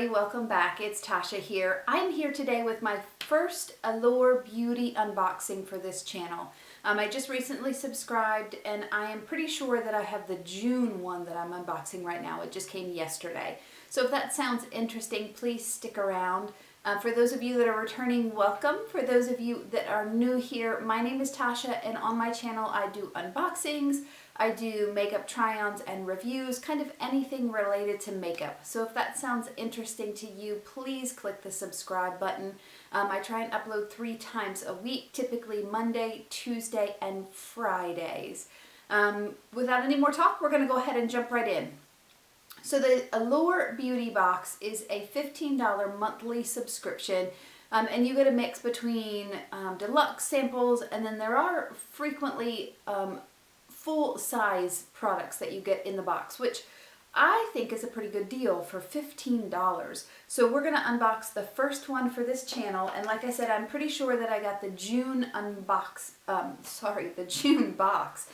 everybody, welcome back. It's Tasha here. I'm here today with my first Allure beauty unboxing for this channel. I just recently subscribed and I am pretty sure that I have the June one that I'm unboxing right now. It just came yesterday. So if that sounds interesting, please stick around. For those of you that are returning, welcome. For those of you that are new here, my name is Tasha and on my channel I do unboxings, I do makeup try-ons and reviews, kind of anything related to makeup. So if that sounds interesting to you, please click the subscribe button. I try and upload 3 times a week, typically Monday, Tuesday, and Fridays. Without any more talk, we're going to go ahead and jump right in. So the Allure Beauty Box is a $15 monthly subscription, and you get a mix between deluxe samples, and then there are frequently full-size products that you get in the box, which I think is a pretty good deal for $15. So we're going to unbox the first one for this channel, and like I said, I'm pretty sure that I got the June the June box.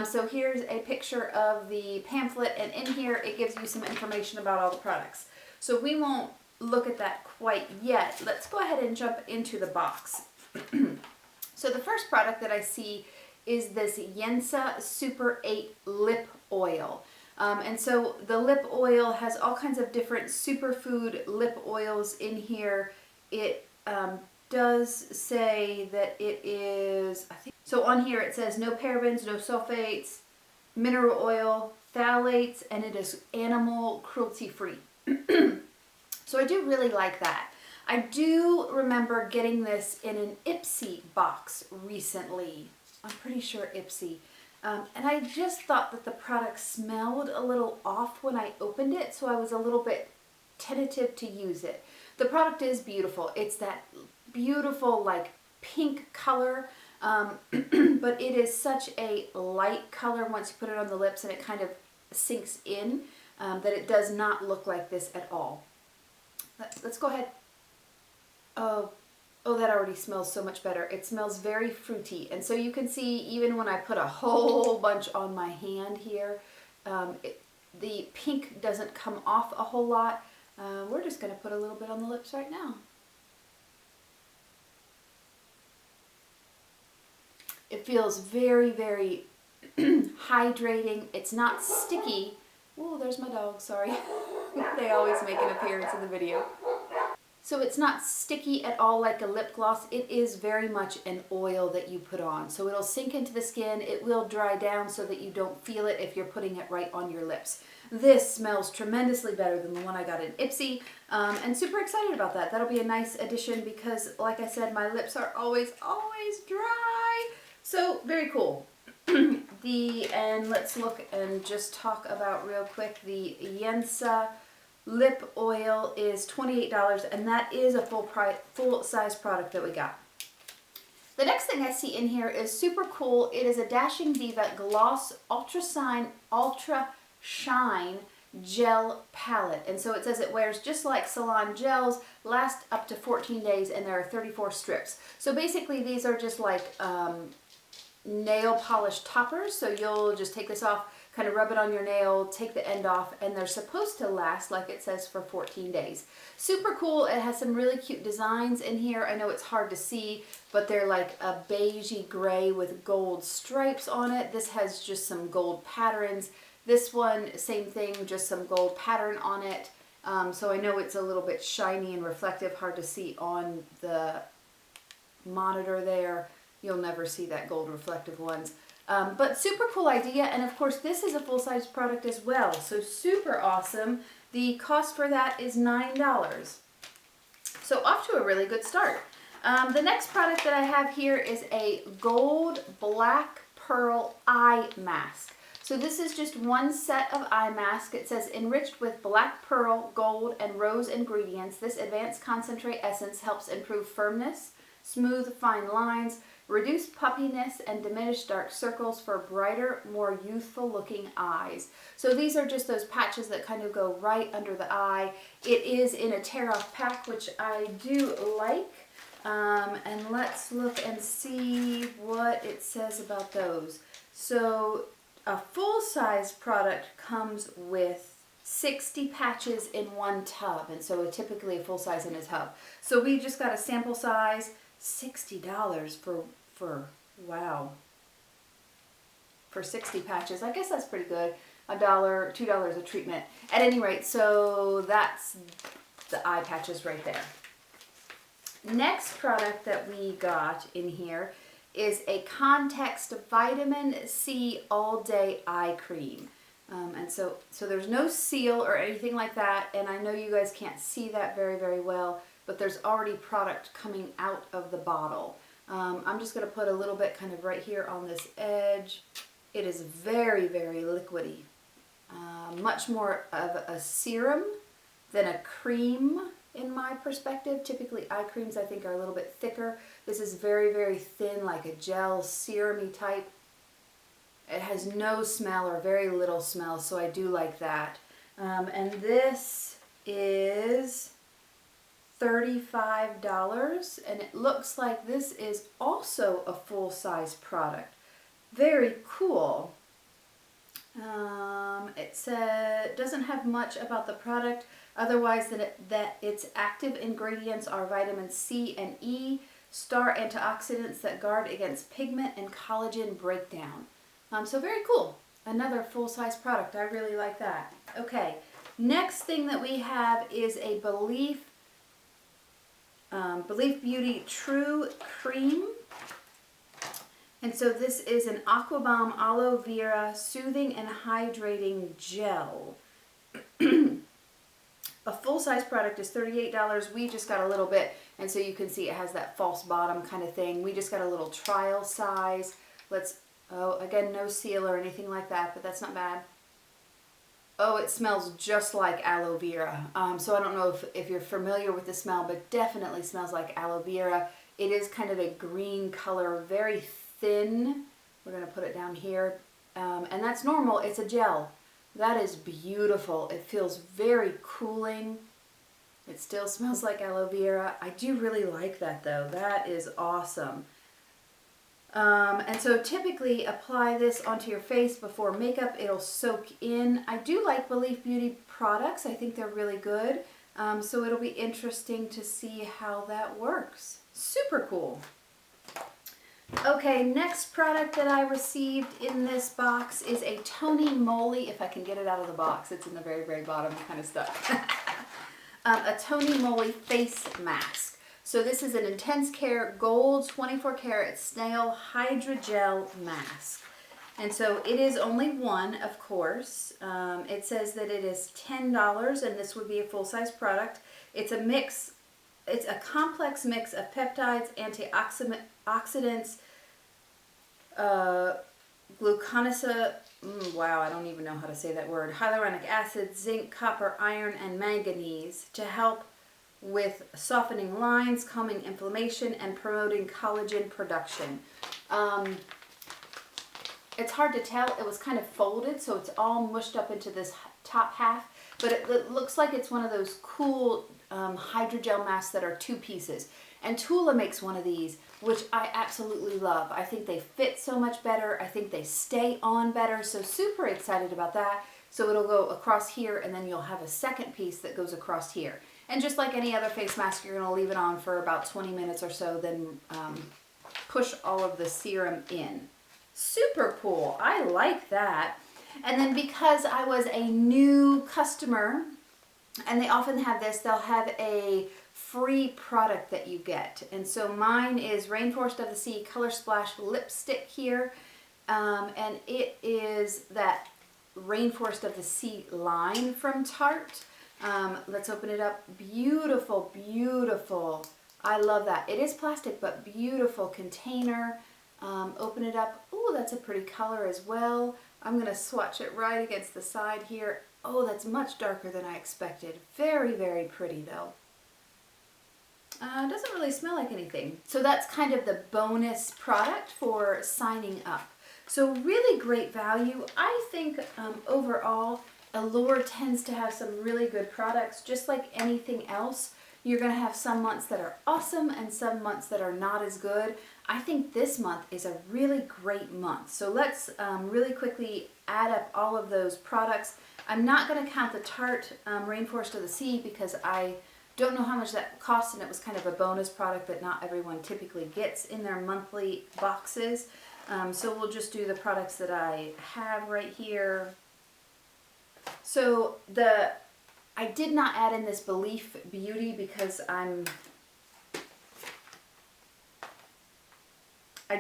So here's a picture of the pamphlet, and in here it gives you some information about all the products. So we won't look at that quite yet. Let's go ahead and jump into the box. So the first product that I see is this Yensa Super 8 Lip Oil. And so the lip oil has all kinds of different superfood lip oils in here. It does say that it is, I think, so on here it says no parabens, no sulfates, mineral oil, phthalates, and it is animal cruelty free. So I do really like that. I do remember getting this in an Ipsy box recently. I'm pretty sure Ipsy. And I just thought that the product smelled a little off when I opened it, so I was a little bit tentative to use it. The product is beautiful. It's that beautiful like pink color, but it is such a light color once you put it on the lips and it kind of sinks in, that it does not look like this at all. Let's go ahead. Oh, that already smells so much better. It smells very fruity. And so you can see even when I put a whole bunch on my hand here, the pink doesn't come off a whole lot. We're just going to put a little bit on the lips right now. It feels very, very hydrating. It's not sticky. Oh, there's my dog, sorry. They always make an appearance in the video. So it's not sticky at all like a lip gloss. It is very much an oil that you put on. So it'll sink into the skin. It will dry down so that you don't feel it if you're putting it right on your lips. This smells tremendously better than the one I got in Ipsy, and super excited about that. That'll be a nice addition because, like I said, my lips are always dry. So very cool. And let's look and just talk about real quick the Yensa lip oil is $28, and that is a full-size product that we got. The next thing I see in here is super cool. It is a Dashing Diva Gloss Ultra Shine Gel Palette. And so it says it wears just like salon gels, last up to 14 days, and there are 34 strips. So basically these are just like nail polish toppers. So you'll just take this off, kind of rub it on your nail, take the end off, and they're supposed to last, like it says, for 14 days. Super cool. It has some really cute designs in here. I know it's hard to see, but they're like a beigey gray with gold stripes on it. This has just some gold patterns. This one, same thing, just some gold pattern on it. So I know it's a little bit shiny and reflective, hard to see on the monitor there. You'll never see that gold reflective ones. But super cool idea, and of course this is a full-size product as well, so super awesome. The cost for that is $9. So off to a really good start. The next product that I have here is a gold black pearl eye mask. So this is just one set of eye mask. It says enriched with black pearl, gold, and rose ingredients. This advanced concentrate essence helps improve firmness, smooth fine lines, reduce puffiness, and diminish dark circles for brighter, more youthful looking eyes. So these are just those patches that kind of go right under the eye. It is in a tear-off pack, which I do like. And let's look and see what it says about those. So a full-size product comes with 60 patches in one tub, and so typically a full size in a tub. So we just got a sample size, $60 for wow, for 60 patches. I guess that's pretty good. $1, $2 a treatment. At any rate, so that's the eye patches right there. Next product that we got in here is a Context Vitamin C All Day Eye Cream. And so there's no seal or anything like that, and I know you guys can't see that very, very well, but there's already product coming out of the bottle. I'm just going to put a little bit kind of right here on this edge. It is very, very liquidy. Much more of a serum than a cream in my perspective. Typically eye creams I think are a little bit thicker. This is very, very thin, like a gel, serum-y type. It has no smell or very little smell, so I do like that. And this is $35, and it looks like this is also a full-size product. Very cool. It doesn't have much about the product, otherwise that its active ingredients are vitamin C and E, star antioxidants that guard against pigment and collagen breakdown. So very cool. Another full-size product. I really like that. Okay, next thing that we have is a Belief Beauty True Cream. And so this is an Aqua Balm Aloe Vera Soothing and Hydrating Gel. A full-size product is $38. We just got a little bit, and so you can see it has that false bottom kind of thing. We just got a little trial size. Oh, again, no seal or anything like that, but that's not bad. Oh, it smells just like aloe vera. So I don't know if you're familiar with the smell, but definitely smells like aloe vera. It is kind of a green color, very thin. We're going to put it down here. And that's normal. It's a gel. That is beautiful. It feels very cooling. It still smells like aloe vera. I do really like that though. That is awesome. And so typically apply this onto your face before makeup. It'll soak in. I do like Belief Beauty products. I think they're really good. So it'll be interesting to see how that works. Super cool. Okay, next product that I received in this box is a Tony Moly. If I can get it out of the box, it's in the very, very bottom, kind of stuck. A Tony Moly face mask. So this is an Intense Care Gold 24 Karat Snail Hydrogel Mask. And so it is only one, of course. It says that it is $10, and this would be a full-size product. It's a mix. It's a complex mix of peptides, antioxidants, gluconoside, wow, I don't even know how to say that word, hyaluronic acid, zinc, copper, iron, and manganese to help with softening lines, calming inflammation, and promoting collagen production. It's hard to tell. It was kind of folded, so it's all mushed up into this top half, but it looks like it's one of those cool hydrogel masks that are two pieces. And Tula makes one of these, which I absolutely love. I think they fit so much better. I think they stay on better, so super excited about that. So it'll go across here, and then you'll have a second piece that goes across here. And just like any other face mask, you're going to leave it on for about 20 minutes or so, then push all of the serum in. Super cool. I like that. And then because I was a new customer, and they often have this, they'll have a free product that you get. And so mine is Rainforest of the Sea Color Splash Lipstick here. And it is that Rainforest of the Sea line from Tarte. Let's open it up. Beautiful, beautiful. I love that. It is plastic, but beautiful container. Open it up. Oh, that's a pretty color as well. I'm going to swatch it right against the side here. Oh, that's much darker than I expected. Very, very pretty though. Doesn't really smell like anything. So that's kind of the bonus product for signing up. So really great value. I think overall, Allure tends to have some really good products, just like anything else. You're going to have some months that are awesome and some months that are not as good. I think this month is a really great month. So let's really quickly add up all of those products. I'm not going to count the Tarte Rainforest of the Sea because I don't know how much that costs, and it was kind of a bonus product that not everyone typically gets in their monthly boxes. So we'll just do the products that I have right here. So I did not add in this Belief Beauty because I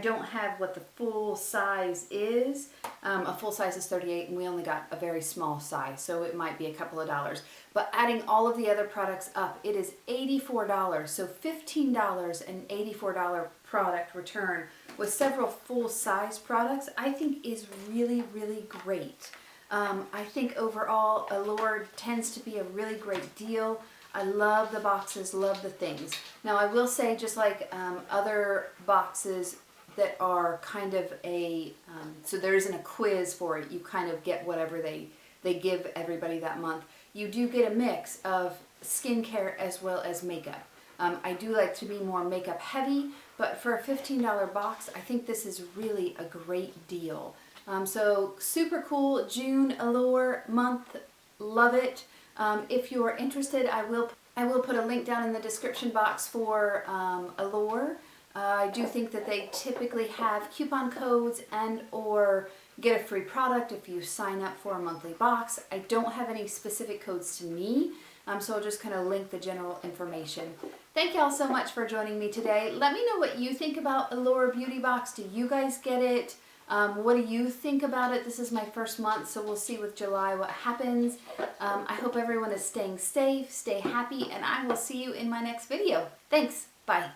don't have what the full size is. A full size is 38 and we only got a very small size, so it might be a couple of dollars. But adding all of the other products up, it is $84. So $15 and $84 product return with several full size products, I think is really, really great. I think overall Allure tends to be a really great deal. I love the boxes, love the things. Now I will say, just like other boxes that are kind of so there isn't a quiz for it, you kind of get whatever they give everybody that month. You do get a mix of skincare as well as makeup. I do like to be more makeup heavy, but for a $15 box, I think this is really a great deal. So super cool June Allure month, love it. If you're interested, I will put a link down in the description box for Allure. I do think that they typically have coupon codes and or get a free product if you sign up for a monthly box. I don't have any specific codes to me, so I'll just kind of link the general information. Thank y'all so much for joining me today. Let me know what you think about Allure Beauty Box. Do you guys get it? What do you think about it? This is my first month, so we'll see with July what happens. I hope everyone is staying safe, stay happy, and I will see you in my next video. Thanks. Bye.